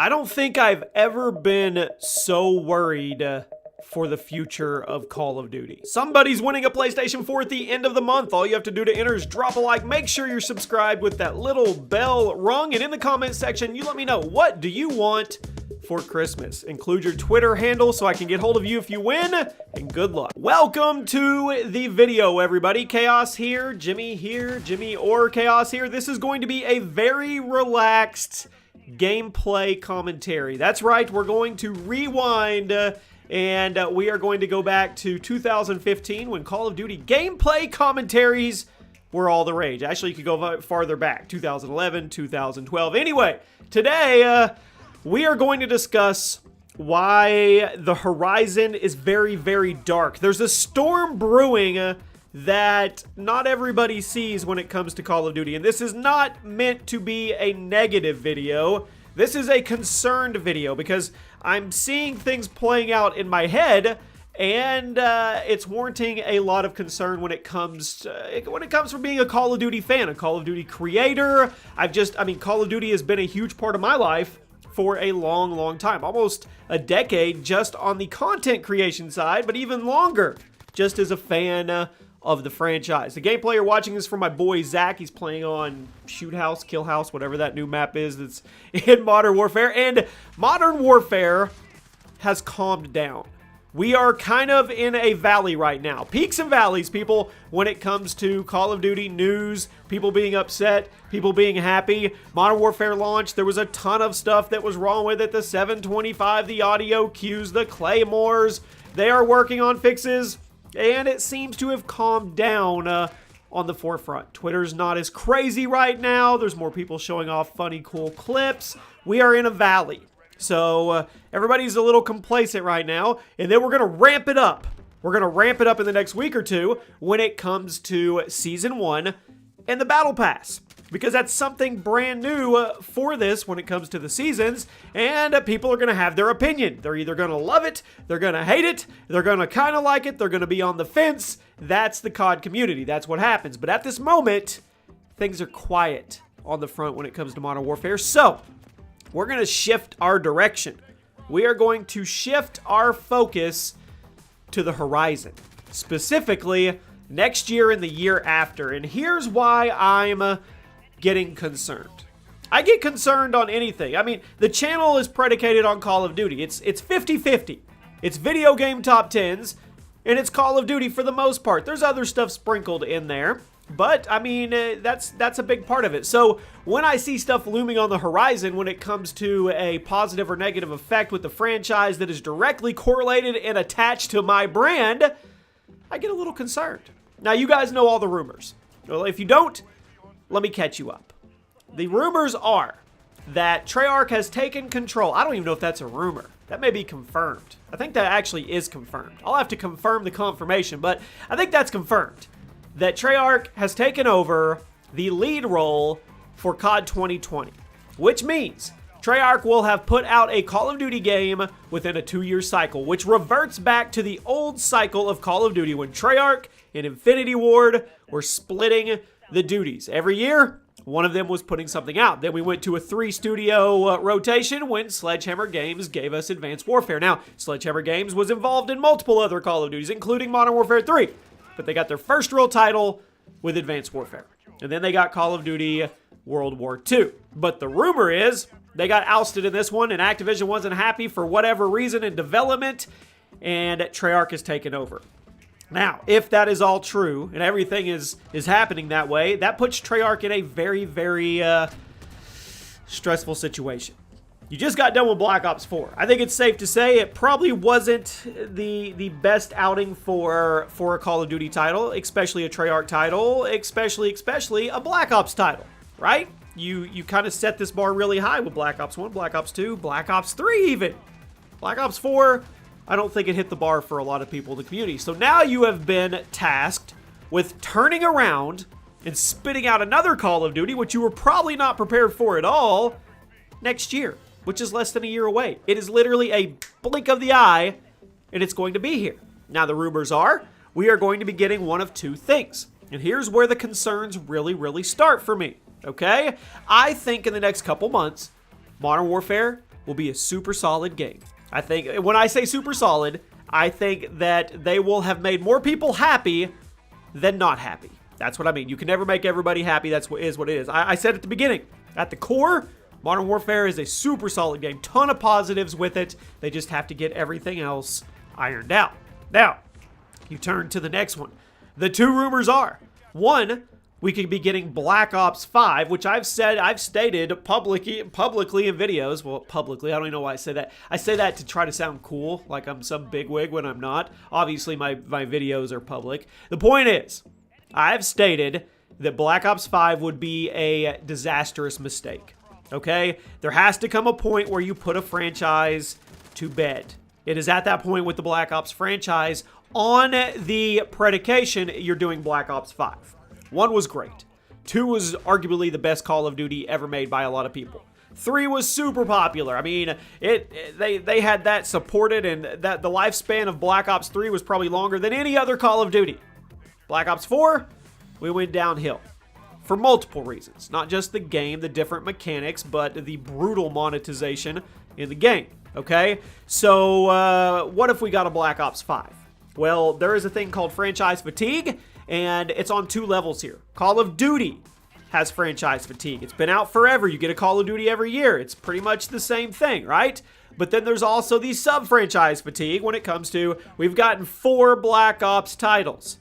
I don't think I've ever been so worried for the future of Call of Duty. Somebody's winning a PlayStation 4 at the end of the month. All you have to do to enter is drop a like. Make sure you're subscribed with that little bell rung. And in the comment section, you let me know, what do you want for Christmas? Include your Twitter handle so I can get hold of you if you win, and good luck. Welcome to the video, everybody. Chaos here, Jimmy or Chaos here. This is going to be a very relaxed gameplay commentary. That's right, we're going to rewind and we are going to go back to 2015 when Call of Duty gameplay commentaries were all the rage. Actually, you could go farther back, 2011, 2012. Anyway, today we are going to discuss why the horizon is very, very dark. There's a storm brewing that not everybody sees when it comes to Call of Duty. And this is not meant to be a negative video. This is a concerned video because I'm seeing things playing out in my head, and it's warranting a lot of concern when it comes from being a Call of Duty fan, a Call of Duty creator. Call of Duty has been a huge part of my life for a long, long time. Almost a decade just on the content creation side, but even longer just as a fan of the franchise. The gameplay you're watching is from my boy Zach. He's playing on Shoot House, Kill House, whatever that new map is that's in Modern Warfare. And Modern Warfare has calmed down. We are kind of in a valley right now. Peaks and valleys, people, when it comes to Call of Duty news, people being upset, people being happy. Modern Warfare launched, there was a ton of stuff that was wrong with it. The 725, the audio cues, the claymores. They are working on fixes, and it seems to have calmed down on the forefront. Twitter's not as crazy right now. There's more people showing off funny, cool clips. We are in a valley. So everybody's a little complacent right now, and then we're going to ramp it up. We're going to ramp it up in the next week or two when it comes to Season 1 and the Battle Pass, because that's something brand new for this when it comes to the seasons, and people are going to have their opinion. They're either going to love it, they're going to hate it, they're going to kind of like it, they're going to be on the fence. That's the COD community. That's what happens. But at this moment, things are quiet on the front when it comes to Modern Warfare, so we're going to shift our direction. We are going to shift our focus to the horizon, specifically next year and the year after. And here's why I'm getting concerned. I get concerned on anything. I mean, the channel is predicated on Call of Duty. It's 50-50. It's video game top 10s, and it's Call of Duty for the most part. There's other stuff sprinkled in there, but I mean, that's a big part of it. So when I see stuff looming on the horizon when it comes to a positive or negative effect with the franchise that is directly correlated and attached to my brand, I get a little concerned. Now, you guys know all the rumors. Well, if you don't, let me catch you up. The rumors are that Treyarch has taken control. I don't even know if that's a rumor. That may be confirmed. I think that actually is confirmed. I'll have to confirm the confirmation, but I think that's confirmed. That Treyarch has taken over the lead role for COD 2020, which means Treyarch will have put out a Call of Duty game within a 2-year cycle, which reverts back to the old cycle of Call of Duty when Treyarch and Infinity Ward were splitting the duties. Every year, one of them was putting something out. Then we went to a 3-studio rotation when Sledgehammer Games gave us Advanced Warfare. Now, Sledgehammer Games was involved in multiple other Call of Duties, including Modern Warfare 3. But they got their first real title with Advanced Warfare. And then they got Call of Duty World War II. But the rumor is they got ousted in this one, and Activision wasn't happy for whatever reason in development, and Treyarch has taken over. Now, if that is all true, and everything is happening that way, that puts Treyarch in a very, very stressful situation. You just got done with Black Ops 4. I think it's safe to say it probably wasn't the best outing for a Call of Duty title, especially a Treyarch title, especially a Black Ops title, right? You kind of set this bar really high with Black Ops 1, Black Ops 2, Black Ops 3 even. Black Ops 4, I don't think it hit the bar for a lot of people in the community. So now you have been tasked with turning around and spitting out another Call of Duty, which you were probably not prepared for at all, next year, which is less than a year away. It is literally a blink of the eye, and it's going to be here. Now, the rumors are we are going to be getting one of two things. And here's where the concerns really, really start for me, okay? I think in the next couple months, Modern Warfare will be a super solid game. I think, when I say super solid, I think that they will have made more people happy than not happy. That's what I mean. You can never make everybody happy. That's what it is. I said at the beginning, at the core, Modern Warfare is a super solid game. Ton of positives with it. They just have to get everything else ironed out. Now, you turn to the next one. The two rumors are, one, we could be getting Black Ops 5, which I've stated publicly in videos. Well, publicly, I don't even know why I say that. I say that to try to sound cool, like I'm some bigwig when I'm not. Obviously, my videos are public. The point is, I've stated that Black Ops 5 would be a disastrous mistake, okay? There has to come a point where you put a franchise to bed. It is at that point with the Black Ops franchise on the predication you're doing Black Ops 5. 1 was great. 2 was arguably the best Call of Duty ever made by a lot of people. 3 was super popular. I mean, they had that supported, and that the lifespan of Black Ops 3 was probably longer than any other Call of Duty. Black Ops 4, we went downhill for multiple reasons. Not just the game, the different mechanics, but the brutal monetization in the game, okay? So, what if we got a Black Ops 5? Well, there is a thing called franchise fatigue, and it's on 2 levels here. Call of Duty has franchise fatigue. It's been out forever. You get a Call of Duty every year. It's pretty much the same thing, right? But then there's also the sub-franchise fatigue when it comes to, we've gotten 4 Black Ops titles.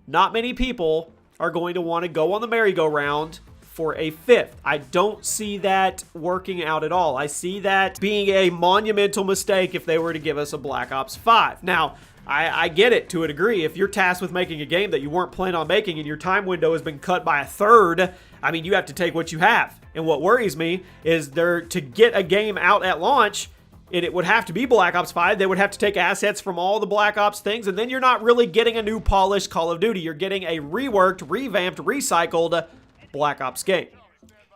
Not many people are going to want to go on the merry-go-round for a 5th. I don't see that working out at all. I see that being a monumental mistake if they were to give us a Black Ops 5. Now, I get it to a degree. If you're tasked with making a game that you weren't planning on making and your time window has been cut by a third, I mean, you have to take what you have. And what worries me is to get a game out at launch, and it would have to be Black Ops 5. They would have to take assets from all the Black Ops things, and then you're not really getting a new polished Call of Duty. You're getting a reworked, revamped, recycled Black Ops game.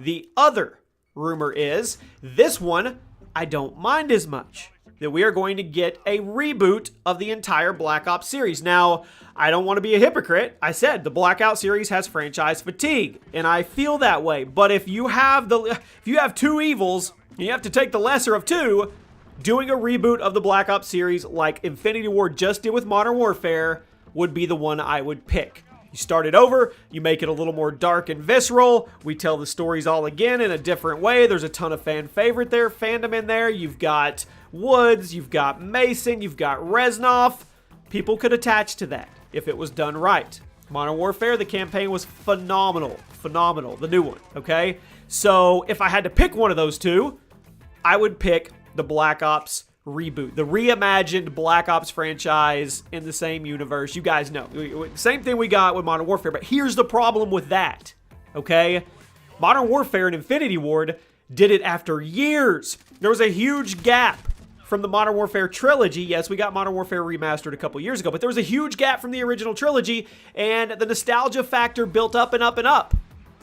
The other rumor is, this one, I don't mind as much, that we are going to get a reboot of the entire Black Ops series. Now, I don't want to be a hypocrite. I said the Blackout series has franchise fatigue, and I feel that way. But if you have 2 evils, and you have to take the lesser of 2, doing a reboot of the Black Ops series like Infinity Ward just did with Modern Warfare would be the one I would pick. You start it over, you make it a little more dark and visceral, we tell the stories all again in a different way. There's a ton of fandom in there. You've got Woods, you've got Mason, you've got Reznov. People could attach to that if it was done right. Modern Warfare, the campaign was phenomenal, the new one, okay? So if I had to pick one of those 2, I would pick the Black Ops reboot, the reimagined Black Ops franchise in the same universe. You guys know, same thing we got with Modern Warfare, but here's the problem with that, okay? Modern Warfare and Infinity Ward did it after years. There was a huge gap from the Modern Warfare trilogy. Yes, we got Modern Warfare Remastered a couple years ago, but there was a huge gap from the original trilogy, and the nostalgia factor built up and up and up.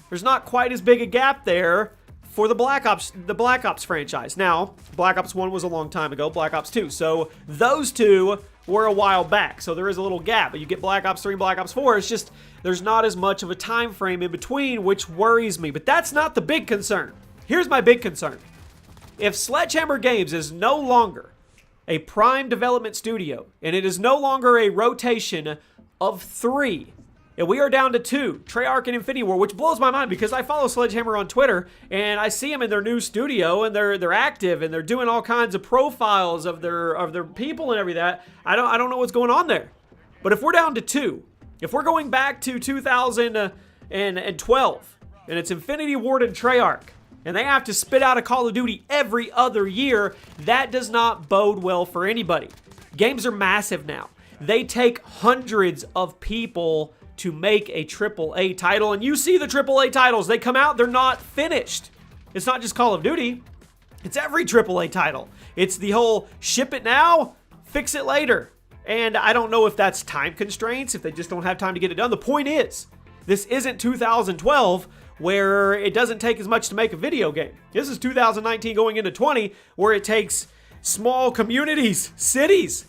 There's not quite as big a gap there for the Black Ops franchise. Now, Black Ops 1 was a long time ago, Black Ops 2. So those 2 were a while back. So there is a little gap. But you get Black Ops 3 and Black Ops 4, it's just there's not as much of a time frame in between, which worries me. But that's not the big concern. Here's my big concern. If Sledgehammer Games is no longer a prime development studio, and it is no longer a rotation of 3, and we are down to 2, Treyarch and Infinity Ward, which blows my mind because I follow Sledgehammer on Twitter, and I see them in their new studio, and they're active, and they're doing all kinds of profiles of their people and everything. I don't know what's going on there. But if we're down to 2, if we're going back to 2012, and it's Infinity Ward and Treyarch, and they have to spit out a Call of Duty every other year, that does not bode well for anybody. Games are massive now. They take hundreds of people to make a AAA title, and you see the AAA titles, they come out, they're not finished. It's not just Call of Duty, it's every AAA title. It's the whole ship it now, fix it later. And I don't know if that's time constraints, if they just don't have time to get it done. The point is, this isn't 2012 where it doesn't take as much to make a video game. This is 2019 going into 20 where it takes small communities, cities,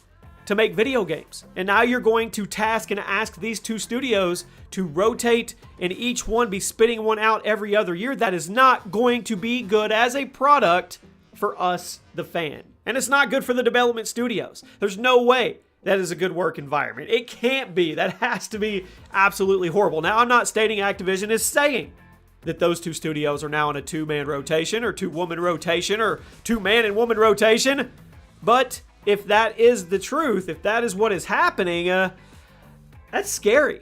to make video games. And now you're going to task and ask these 2 studios to rotate and each one be spitting one out every other year. That is not going to be good as a product for us, the fan. And it's not good for the development studios. There's no way that is a good work environment. It can't be. That has to be absolutely horrible. Now, I'm not stating Activision is saying that those two studios are now in a two-man rotation or two-woman rotation or two-man and woman rotation. But if that is the truth, if that is what is happening, that's scary.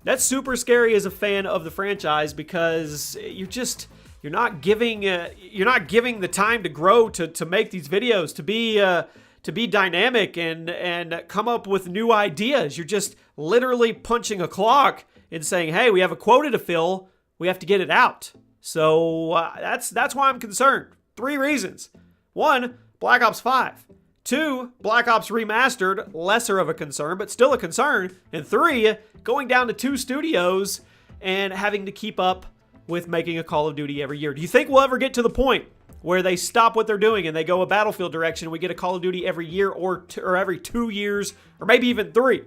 That's super scary as a fan of the franchise, because you're not giving the time to grow, to make these videos, to be dynamic and come up with new ideas. You're just literally punching a clock and saying, hey, we have a quota to fill. We have to get it out. So that's why I'm concerned. 3 reasons. 1, Black Ops 5. 2, Black Ops Remastered, lesser of a concern, but still a concern. And 3, going down to 2 studios and having to keep up with making a Call of Duty every year. Do you think we'll ever get to the point where they stop what they're doing and they go a Battlefield direction and we get a Call of Duty every year or every 2 years or maybe even 3?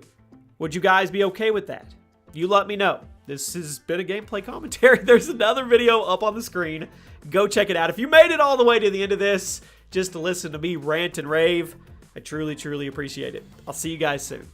Would you guys be okay with that? You let me know. This has been a gameplay commentary. There's another video up on the screen. Go check it out. If you made it all the way to the end of this just to listen to me rant and rave, I truly, truly appreciate it. I'll see you guys soon.